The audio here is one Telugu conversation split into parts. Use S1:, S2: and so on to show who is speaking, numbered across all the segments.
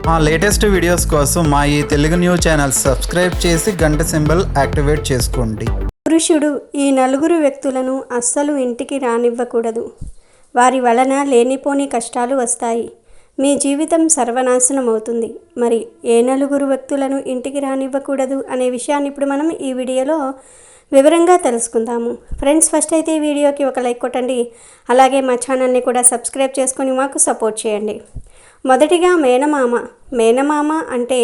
S1: మా లేటెస్ట్ వీడియోస్ కోసం మా ఈ తెలుగు న్యూస్ ఛానల్ సబ్స్క్రైబ్ చేసి గంట సింబల్ యాక్టివేట్ చేసుకోండి.
S2: పురుషుడు ఈ నలుగురు వ్యక్తులను అస్సలు ఇంటికి రానివ్వకూడదు. వారి వలన లేనిపోని కష్టాలు వస్తాయి. మీ జీవితం సర్వనాశనం అవుతుంది. మరి ఏ నలుగురు వ్యక్తులను ఇంటికి రానివ్వకూడదు అనే విషయాన్ని ఇప్పుడు మనం ఈ వీడియోలో వివరంగా తెలుసుకుందాము. ఫ్రెండ్స్, ఫస్ట్ అయితే ఈ వీడియోకి ఒక లైక్ కొట్టండి. అలాగే మా ఛానల్ని కూడా సబ్స్క్రైబ్ చేసుకొని మాకు సపోర్ట్ చేయండి. మొదటిగా మేనమామ. మేనమామ అంటే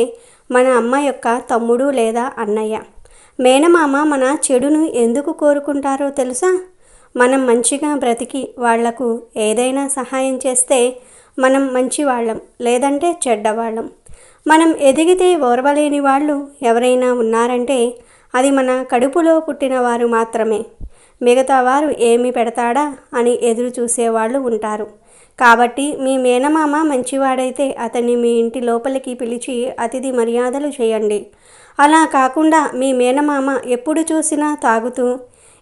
S2: మన అమ్మ యొక్క తమ్ముడు లేదా అన్నయ్య. మేనమామ మన చెడును ఎందుకు కోరుకుంటారో తెలుసా? మనం మంచిగా బ్రతికి వాళ్లకు ఏదైనా సహాయం చేస్తే మనం మంచివాళ్ళం, లేదంటే చెడ్డవాళ్ళం. మనం ఎదిగితే ఓర్వలేని వాళ్ళు ఎవరైనా ఉన్నారంటే అది మన కడుపులో పుట్టిన వారు మాత్రమే. మిగతా వారు ఏమి పెడతాడా అని ఎదురు చూసేవాళ్ళు ఉంటారు. కాబట్టి మీ మేనమామ మంచివాడైతే అతన్ని మీ ఇంటి లోపలికి పిలిచి అతిథి మర్యాదలు చేయండి. అలా కాకుండా మీ మేనమామ ఎప్పుడు చూసినా తాగుతూ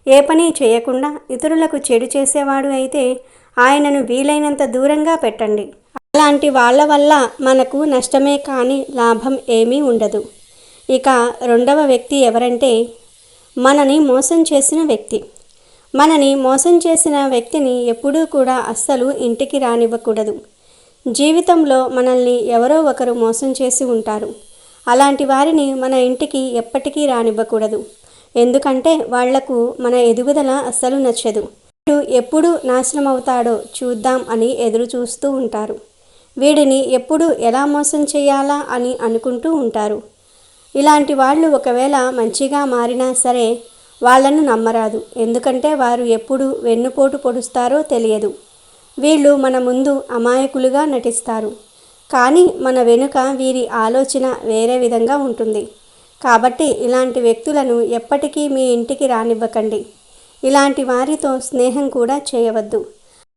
S2: ఏ పని చేయకుండా ఇతరులకు చెడు చేసేవాడు అయితే ఆయనను వీలైనంత దూరంగా పెట్టండి. అలాంటి వాళ్ళ వల్ల మనకు నష్టమే కానీ లాభం ఏమీ ఉండదు. ఇక రెండవ వ్యక్తి ఎవరంటే మనని మోసం చేసిన వ్యక్తి. మనని మోసం చేసిన వ్యక్తిని ఎప్పుడూ కూడా అస్సలు ఇంటికి రానివ్వకూడదు. జీవితంలో మనల్ని ఎవరో ఒకరు మోసం చేసి ఉంటారు. అలాంటి వారిని మన ఇంటికి ఎప్పటికీ రానివ్వకూడదు. ఎందుకంటే వాళ్లకు మన ఎదుగుదల అస్సలు నచ్చదు. వీడు ఎప్పుడు నాశనం అవుతాడో చూద్దాం అని ఎదురు చూస్తూ ఉంటారు. వీడిని ఎప్పుడు ఎలా మోసం చేయాలా అని అనుకుంటూ ఉంటారు. ఇలాంటి వాళ్ళు ఒకవేళ మంచిగా మారినా సరే వాళ్ళను నమ్మరాదు. ఎందుకంటే వారు ఎప్పుడు వెన్నుపోటు పొడుస్తారో తెలియదు. వీళ్ళు మన ముందు అమాయకులుగా నటిస్తారు, కానీ మన వెనుక వీరి ఆలోచన వేరే విధంగా ఉంటుంది. కాబట్టి ఇలాంటి వ్యక్తులను ఎప్పటికీ మీ ఇంటికి రానివ్వకండి. ఇలాంటి వారితో స్నేహం కూడా చేయవద్దు.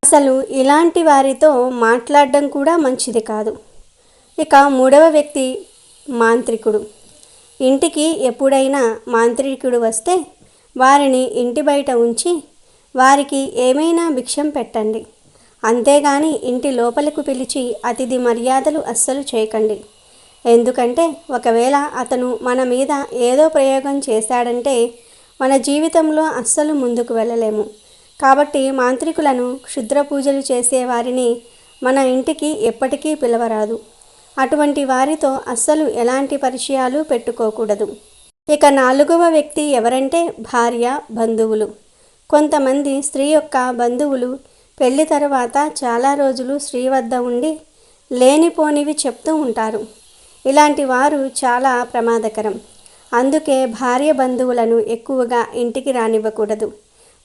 S2: అసలు ఇలాంటి వారితో మాట్లాడడం కూడా మంచిది కాదు. ఇక మూడవ వ్యక్తి మాంత్రికుడు. ఇంటికి ఎప్పుడైనా మాంత్రికుడు వస్తే వారిని ఇంటి బయట ఉంచి వారికి ఏమైనా భిక్షం పెట్టండి. అంతేగాని ఇంటి లోపలకు పిలిచి అతిథి మర్యాదలు అస్సలు చేయకండి. ఎందుకంటే ఒకవేళ అతను మన మీద ఏదో ప్రయోగం చేశాడంటే మన జీవితంలో అస్సలు ముందుకు వెళ్ళలేము. కాబట్టి మాంత్రికులను, క్షుద్ర పూజలు చేసే వారిని మన ఇంటికి ఎప్పటికీ పిలవరాదు. అటువంటి వారితో అస్సలు ఎలాంటి పరిచయాలు పెట్టుకోకూడదు. ఇక నాలుగవ వ్యక్తి ఎవరంటే భార్య, బంధువులు. కొంతమంది స్త్రీ యొక్క బంధువులు పెళ్లి తర్వాత చాలా రోజులు స్త్రీ వద్ద ఉండి లేనిపోనివి చెప్తూ ఉంటారు. ఇలాంటి వారు చాలా ప్రమాదకరం. అందుకే భార్య బంధువులను ఎక్కువగా ఇంటికి రానివ్వకూడదు.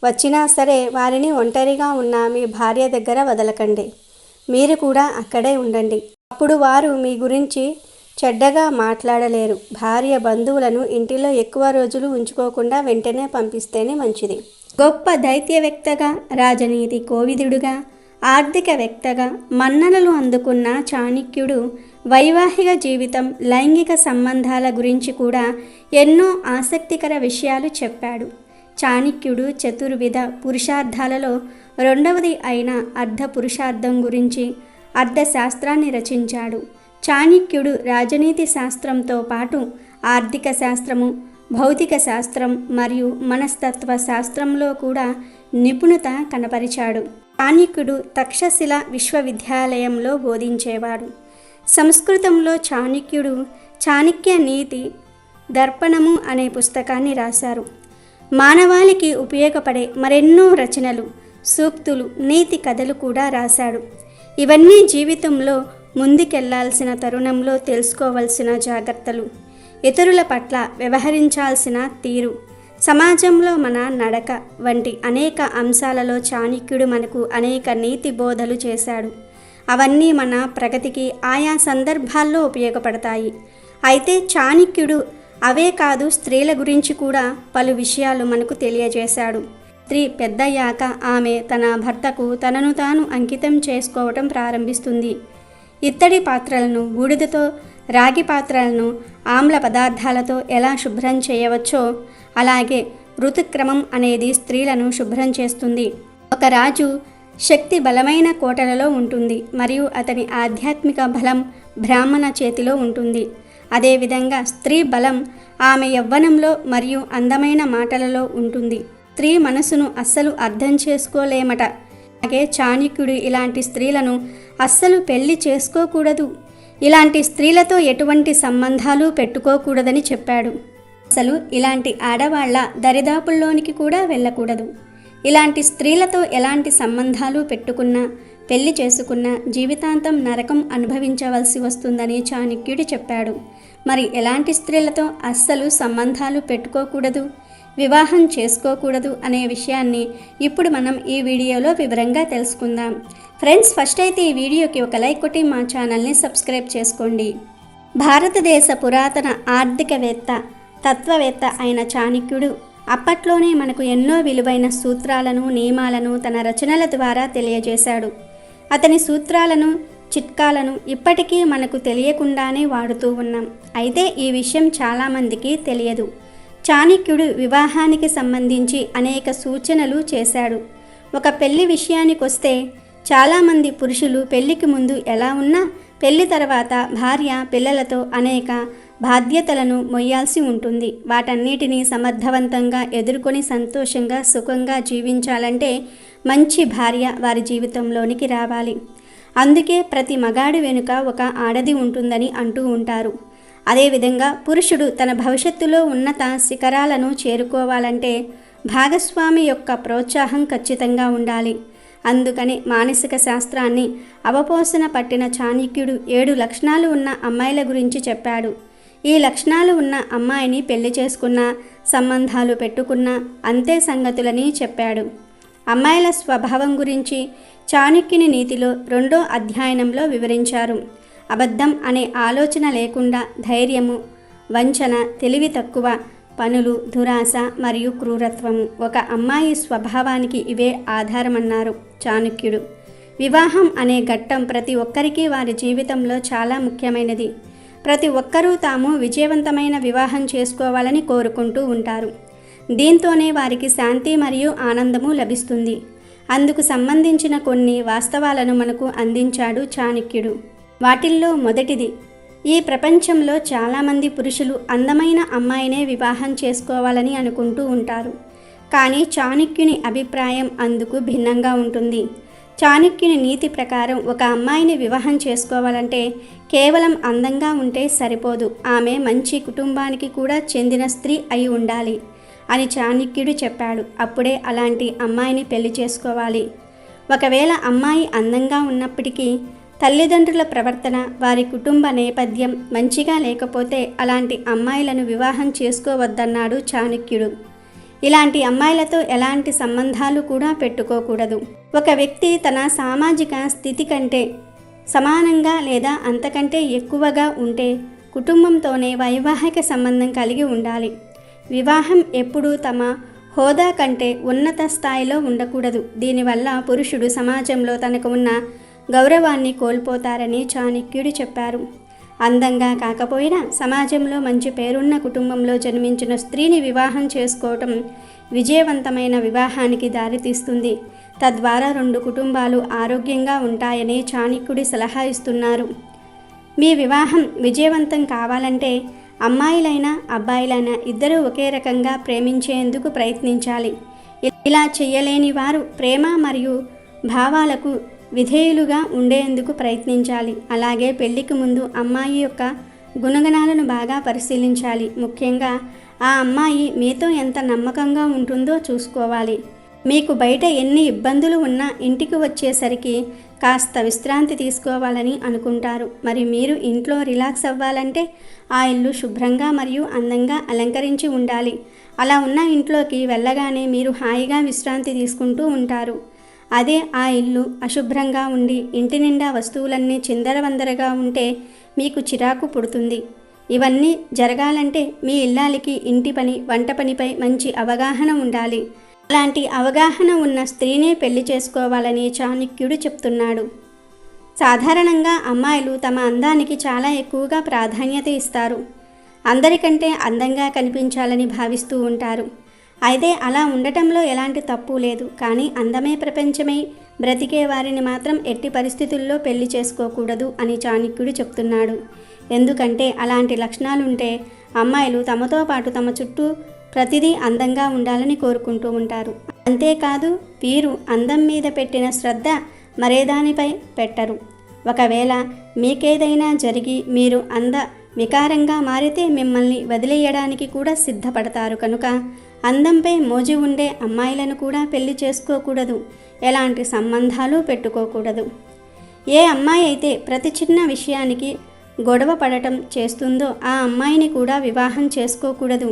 S2: వచ్చినా సరే వారిని ఒంటరిగా ఉన్న మీ భార్య దగ్గర వదలకండి. మీరు కూడా అక్కడే ఉండండి. అప్పుడు వారు మీ గురించి చెడ్డగా మాట్లాడలేరు. భార్య బంధువులను ఇంటిలో ఎక్కువ రోజులు ఉంచుకోకుండా వెంటనే పంపిస్తేనే మంచిది. గొప్ప దైత్యవేత్తగా, రాజనీతి కోవిదుడుగా, ఆర్థికవేత్తగా మన్ననలు అందుకున్న చాణక్యుడు వైవాహిక జీవితం, లైంగిక సంబంధాల గురించి కూడా ఎన్నో ఆసక్తికర విషయాలు చెప్పాడు. చాణక్యుడు చతుర్విధ పురుషార్థాలలో రెండవది అయిన అర్ధ పురుషార్థం గురించి అర్థశాస్త్రాన్ని రచించాడు. చాణక్యుడు రాజనీతి శాస్త్రంతో పాటు ఆర్థిక శాస్త్రము, భౌతిక శాస్త్రం మరియు మనస్తత్వ శాస్త్రంలో కూడా నిపుణత కనపరిచాడు. చాణక్యుడు తక్షశిల విశ్వవిద్యాలయంలో బోధించేవాడు. సంస్కృతంలో చాణక్యుడు చాణక్య నీతి దర్పణము అనే పుస్తకాన్ని రాశారు. మానవాళికి ఉపయోగపడే మరెన్నో రచనలు, సూక్తులు, నీతి కథలు కూడా రాశాడు. ఇవన్నీ జీవితంలో ముందుకెళ్లాల్సిన తరుణంలో తెలుసుకోవాల్సిన జాగ్రత్తలు, ఇతరుల పట్ల వ్యవహరించాల్సిన తీరు, సమాజంలో మన నడక వంటి అనేక అంశాలలో చాణక్యుడు మనకు అనేక నీతి బోధలు చేశాడు. అవన్నీ మన ప్రగతికి ఆయా సందర్భాల్లో ఉపయోగపడతాయి. అయితే చాణక్యుడు అవే కాదు, స్త్రీల గురించి కూడా పలు విషయాలు మనకు తెలియజేశాడు. స్త్రీ పెద్దయ్యాక ఆమె తన భర్తకు తనను తాను అంకితం చేసుకోవటం ప్రారంభిస్తుంది. ఇత్తడి పాత్రలను బూడిదతో, రాగి పాత్రలను ఆమ్ల పదార్థాలతో ఎలా శుభ్రం చేయవచ్చో అలాగే ఋతుక్రమం అనేది స్త్రీలను శుభ్రం చేస్తుంది. ఒక రాజు శక్తి బలమైన కోటలలో ఉంటుంది మరియు అతని ఆధ్యాత్మిక బలం బ్రాహ్మణ చేతిలో ఉంటుంది. అదేవిధంగా స్త్రీ బలం ఆమె యవ్వనంలో మరియు అందమైన మాటలలో ఉంటుంది. స్త్రీ మనసును అస్సలు అర్థం చేసుకోలేమట. అలాగే చాణక్యుడు ఇలాంటి స్త్రీలను అస్సలు పెళ్లి చేసుకోకూడదు, ఇలాంటి స్త్రీలతో ఎటువంటి సంబంధాలు పెట్టుకోకూడదని చెప్పాడు. అసలు ఇలాంటి ఆడవాళ్ల దరిదాపుల్లోనికి కూడా వెళ్ళకూడదు. ఇలాంటి స్త్రీలతో ఎలాంటి సంబంధాలు పెట్టుకున్నా, పెళ్లి చేసుకున్నా జీవితాంతం నరకం అనుభవించవలసి వస్తుందని చాణక్యుడు చెప్పాడు. మరి ఎలాంటి స్త్రీలతో అస్సలు సంబంధాలు పెట్టుకోకూడదు, వివాహం చేసుకోకూడదు అనే విషయాన్ని ఇప్పుడు మనం ఈ వీడియోలో వివరంగా తెలుసుకుందాం. ఫ్రెండ్స్, ఫస్ట్ అయితే ఈ వీడియోకి ఒక లైక్ కొట్టి మా ఛానల్ని సబ్స్క్రైబ్ చేసుకోండి. భారతదేశ పురాతన ఆర్థికవేత్త, తత్వవేత్త అయిన చాణక్యుడు అప్పట్లోనే మనకు ఎన్నో విలువైన సూత్రాలను, నియమాలను తన రచనల ద్వారా తెలియజేశాడు. అతని సూత్రాలను, చిట్కాలను ఇప్పటికీ మనకు తెలియకుండానే వాడుతూ ఉన్నాం. అయితే ఈ విషయం చాలామందికి తెలియదు. చాణక్యుడు వివాహానికి సంబంధించి అనేక సూచనలు చేశాడు. ఒక పెళ్లి విషయానికొస్తే చాలామంది పురుషులు పెళ్లికి ముందు ఎలా ఉన్నా పెళ్లి తర్వాత భార్య, పిల్లలతో అనేక బాధ్యతలను మొయ్యాల్సి ఉంటుంది. వాటన్నిటినీ సమర్థవంతంగా ఎదుర్కొని సంతోషంగా, సుఖంగా జీవించాలంటే మంచి భార్య వారి జీవితంలోనికి రావాలి. అందుకే ప్రతి మగాడి వెనుక ఒక ఆడది ఉంటుందని అంటూ ఉంటారు. అదేవిధంగా పురుషుడు తన భవిష్యత్తులో ఉన్నత శిఖరాలను చేరుకోవాలంటే భాగస్వామి యొక్క ప్రోత్సాహం ఖచ్చితంగా ఉండాలి. అందుకని మానసిక శాస్త్రాన్ని అవపోసన పట్టిన చాణక్యుడు 7 లక్షణాలు ఉన్న అమ్మాయిల గురించి చెప్పాడు. ఈ లక్షణాలు ఉన్న అమ్మాయిని పెళ్లి చేసుకున్నా, సంబంధాలు పెట్టుకున్నా అంతే సంగతులని చెప్పాడు. అమ్మాయిల స్వభావం గురించి చాణక్యుని నీతిలో 2వ అధ్యాయంలో వివరించారు. అబద్ధం అనే ఆలోచన లేకుండా ధైర్యము, వంచన, తెలివి తక్కువ పనులు, దురాశ మరియు క్రూరత్వము ఒక అమ్మాయి స్వభావానికి ఇవే ఆధారమన్నారు చాణక్యుడు. వివాహం అనే ఘట్టం ప్రతి ఒక్కరికి వారి జీవితంలో చాలా ముఖ్యమైనది. ప్రతి ఒక్కరూ తాము విజయవంతమైన వివాహం చేసుకోవాలని కోరుకుంటూ ఉంటారు. దీంతోనే వారికి శాంతి మరియు ఆనందము లభిస్తుంది. అందుకు సంబంధించిన కొన్ని వాస్తవాలను మనకు అందించాడు చాణక్యుడు. వాటిల్లో మొదటిది, ఈ ప్రపంచంలో చాలామంది పురుషులు అందమైన అమ్మాయినే వివాహం చేసుకోవాలని అనుకుంటూ ఉంటారు. కానీ చాణక్యుని అభిప్రాయం అందుకు భిన్నంగా ఉంటుంది. చాణక్యుని నీతి ప్రకారం ఒక అమ్మాయిని వివాహం చేసుకోవాలంటే కేవలం అందంగా ఉంటే సరిపోదు, ఆమె మంచి కుటుంబానికి కూడా చెందిన స్త్రీ అయి ఉండాలి అని చాణక్యుడు చెప్పాడు. అప్పుడే అలాంటి అమ్మాయిని పెళ్లి చేసుకోవాలి. ఒకవేళ అమ్మాయి అందంగా ఉన్నప్పటికీ తల్లిదండ్రుల ప్రవర్తన, వారి కుటుంబ నేపథ్యం మంచిగా లేకపోతే అలాంటి అమ్మాయిలను వివాహం చేసుకోవద్దన్నాడు చాణక్యుడు. ఇలాంటి అమ్మాయిలతో ఎలాంటి సంబంధాలు కూడా పెట్టుకోకూడదు. ఒక వ్యక్తి తన సామాజిక స్థితి కంటే సమానంగా లేదా అంతకంటే ఎక్కువగా ఉంటే కుటుంబంతోనే వైవాహిక సంబంధం కలిగి ఉండాలి. వివాహం ఎప్పుడూ తమ హోదా కంటే ఉన్నత స్థాయిలో ఉండకూడదు. దీనివల్ల పురుషుడు సమాజంలో తనకు ఉన్న గౌరవాన్ని కోల్పోతారని చాణక్యుడు చెప్పారు. అందంగా కాకపోయినా సమాజంలో మంచి పేరున్న కుటుంబంలో జన్మించిన స్త్రీని వివాహం చేసుకోవటం విజయవంతమైన వివాహానికి దారితీస్తుంది. తద్వారా 2 కుటుంబాలు ఆరోగ్యంగా ఉంటాయని చాణక్యుడి సలహా ఇస్తున్నారు. మీ వివాహం విజయవంతం కావాలంటే అమ్మాయిలైనా అబ్బాయిలైనా ఇద్దరూ ఒకే రకంగా ప్రేమించేందుకు ప్రయత్నించాలి. ఇలా చేయలేని వారు ప్రేమ మరియు భావాలకు విధేయులుగా ఉండేందుకు ప్రయత్నించాలి. అలాగే పెళ్లికి ముందు అమ్మాయి యొక్క గుణగణాలను బాగా పరిశీలించాలి. ముఖ్యంగా ఆ అమ్మాయి మీతో ఎంత నమ్మకంగా ఉంటుందో చూసుకోవాలి. మీకు బయట ఎన్ని ఇబ్బందులు ఉన్నా ఇంటికి వచ్చేసరికి కాస్త విశ్రాంతి తీసుకోవాలని అనుకుంటారు. మరి మీరు ఇంట్లో రిలాక్స్ అవ్వాలంటే ఆ ఇల్లు శుభ్రంగా మరియు అందంగా అలంకరించి ఉండాలి. అలా ఉన్న ఇంట్లోకి వెళ్ళగానే మీరు హాయిగా విశ్రాంతి తీసుకుంటూ ఉంటారు. అదే ఆ ఇల్లు అశుభ్రంగా ఉండి ఇంటి నిండా వస్తువులన్నీ చిందరవందరగా ఉంటే మీకు చిరాకు పుడుతుంది. ఇవన్నీ జరగాలంటే మీ ఇల్లాలికి ఇంటి పని, వంట పనిపై మంచి అవగాహన ఉండాలి. అలాంటి అవగాహన ఉన్న స్త్రీనే పెళ్లి చేసుకోవాలని చాణక్యుడు చెప్తున్నాడు. సాధారణంగా అమ్మాయిలు తమ అందానికి చాలా ఎక్కువగా ప్రాధాన్యత ఇస్తారు. అందరికంటే అందంగా కనిపించాలని భావిస్తూ ఉంటారు. అయితే అలా ఉండటంలో ఎలాంటి తప్పు లేదు. కానీ అందమే ప్రపంచమై బ్రతికే వారిని మాత్రం ఎట్టి పరిస్థితుల్లో పెళ్లి చేసుకోకూడదు అని చాణక్యుడు చెప్తున్నాడు. ఎందుకంటే అలాంటి లక్షణాలుంటే అమ్మాయిలు తమతో పాటు తమ చుట్టూ ప్రతిదీ అందంగా ఉండాలని కోరుకుంటూ ఉంటారు. అంతేకాదు వీరు అందం మీద పెట్టిన శ్రద్ధ మరేదానిపై పెట్టరు. ఒకవేళ మీకేదైనా జరిగి మీరు వికారంగా మారితే మిమ్మల్ని వదిలేయడానికి కూడా సిద్ధపడతారు. కనుక అందంపై మోజు ఉండే అమ్మాయిలను కూడా పెళ్లి చేసుకోకూడదు. ఎలాంటి సంబంధాలు పెట్టుకోకూడదు. ఏ అమ్మాయి అయితే ప్రతి చిన్న విషయానికి గొడవ పడటం చేస్తుందో ఆ అమ్మాయిని కూడా వివాహం చేసుకోకూడదు.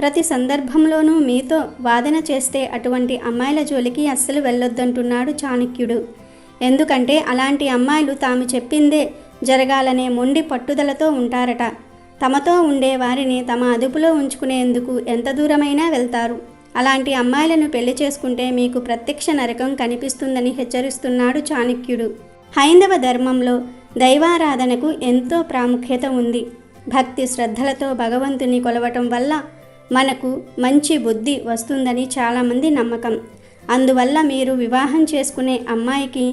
S2: ప్రతి సందర్భంలోనూ మీతో వాదన చేస్తే అటువంటి అమ్మాయిల జోలికి అస్సలు వెళ్ళొద్దంటున్నాడు చాణక్యుడు. ఎందుకంటే అలాంటి అమ్మాయిలు తాము చెప్పిందే జరగాలనే మొండి పట్టుదలతో ఉంటారట. తమతో ఉండే వారిని తమ అదుపులో ఉంచుకునేందుకు ఎంత దూరమైనా వెళ్తారు. అలాంటి అమ్మాయిలను పెళ్లి చేసుకుంటే మీకు ప్రత్యక్ష నరకం కనిపిస్తుందని హెచ్చరిస్తున్నాడు చాణక్యుడు. హైందవ ధర్మంలో దైవారాధనకు ఎంతో ప్రాముఖ్యత ఉంది. భక్తి శ్రద్ధలతో భగవంతుని కొలవటం వల్ల మనకు మంచి బుద్ధి వస్తుందని చాలామంది నమ్మకం. అందువల్ల మీరు వివాహం చేసుకునే అమ్మాయికి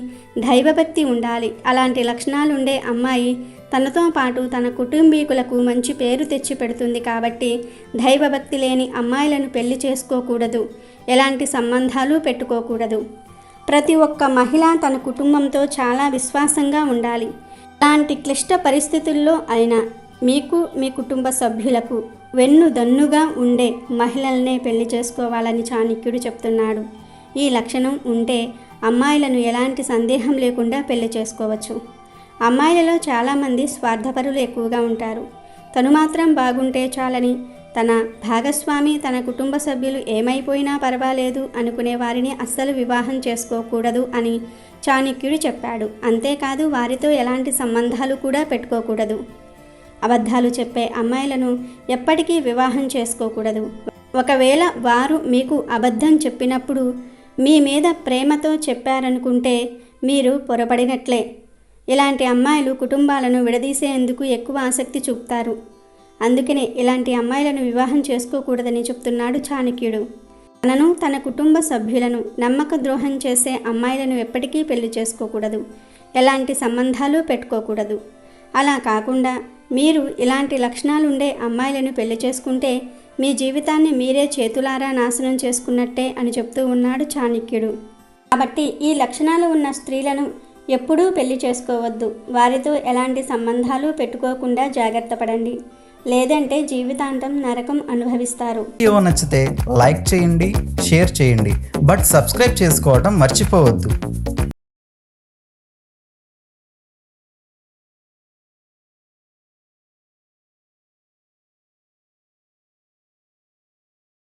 S2: దైవభక్తి ఉండాలి. అలాంటి లక్షణాలుండే అమ్మాయి తనతో పాటు తన కుటుంబీకులకు మంచి పేరు తెచ్చి పెడుతుంది. కాబట్టి దైవభక్తి లేని అమ్మాయిలను పెళ్లి చేసుకోకూడదు. ఎలాంటి సంబంధాలు పెట్టుకోకూడదు. ప్రతి ఒక్క మహిళ తన కుటుంబంతో చాలా విశ్వాసంగా ఉండాలి. అలాంటి క్లిష్ట పరిస్థితుల్లో అయినా మీకు మీ కుటుంబ సభ్యులకు వెన్నుదన్నుగా ఉండే మహిళలనే పెళ్లి చేసుకోవాలని చాణక్యుడు చెప్తున్నాడు. ఈ లక్షణం ఉంటే అమ్మాయిలను ఎలాంటి సందేహం లేకుండా పెళ్లి చేసుకోవచ్చు. అమ్మాయిలలో చాలామంది స్వార్థపరులు ఎక్కువగా ఉంటారు. తను మాత్రం బాగుంటే చాలని, తన భాగస్వామి తన కుటుంబ సభ్యులు ఏమైపోయినా పర్వాలేదు అనుకునే వారిని అస్సలు వివాహం చేసుకోకూడదు అని చాణక్యుడు చెప్పాడు. అంతేకాదు వారితో ఎలాంటి సంబంధాలు కూడా పెట్టుకోకూడదు. అబద్ధాలు చెప్పే అమ్మాయిలను ఎప్పటికీ వివాహం చేసుకోకూడదు. ఒకవేళ వారు మీకు అబద్ధం చెప్పినప్పుడు మీ మీద ప్రేమతో చెప్పారనుకుంటే మీరు పొరపడినట్లే. ఇలాంటి అమ్మాయిలు కుటుంబాలను విడదీసేందుకు ఎక్కువ ఆసక్తి చూపుతారు. అందుకనే ఇలాంటి అమ్మాయిలను వివాహం చేసుకోకూడదని చెప్తున్నాడు చాణక్యుడు. తనను తన కుటుంబ సభ్యులను నమ్మక ద్రోహం చేసే అమ్మాయిలను ఎప్పటికీ పెళ్లి చేసుకోకూడదు. ఎలాంటి సంబంధాలు పెట్టుకోకూడదు. అలా కాకుండా మీరు ఇలాంటి లక్షణాలుండే అమ్మాయిలను పెళ్లి చేసుకుంటే మీ జీవితాన్ని మీరే చేతులారా నాశనం చేసుకున్నట్టే అని చెప్తూ ఉన్నాడు చాణక్యుడు. కాబట్టి ఈ లక్షణాలు ఉన్న స్త్రీలను ఎప్పుడూ పెళ్లి చేసుకోవద్దు. వారితో ఎలాంటి సంబంధాలు పెట్టుకోకుండా జాగ్రత్త పడండి. లేదంటే జీవితాంతం నరకం అనుభవిస్తారు.
S1: వీడియో నచ్చితే లైక్ చేయండి, షేర్ చేయండి, బట్ సబ్స్క్రైబ్ చేసుకోవడం మర్చిపోవద్దు.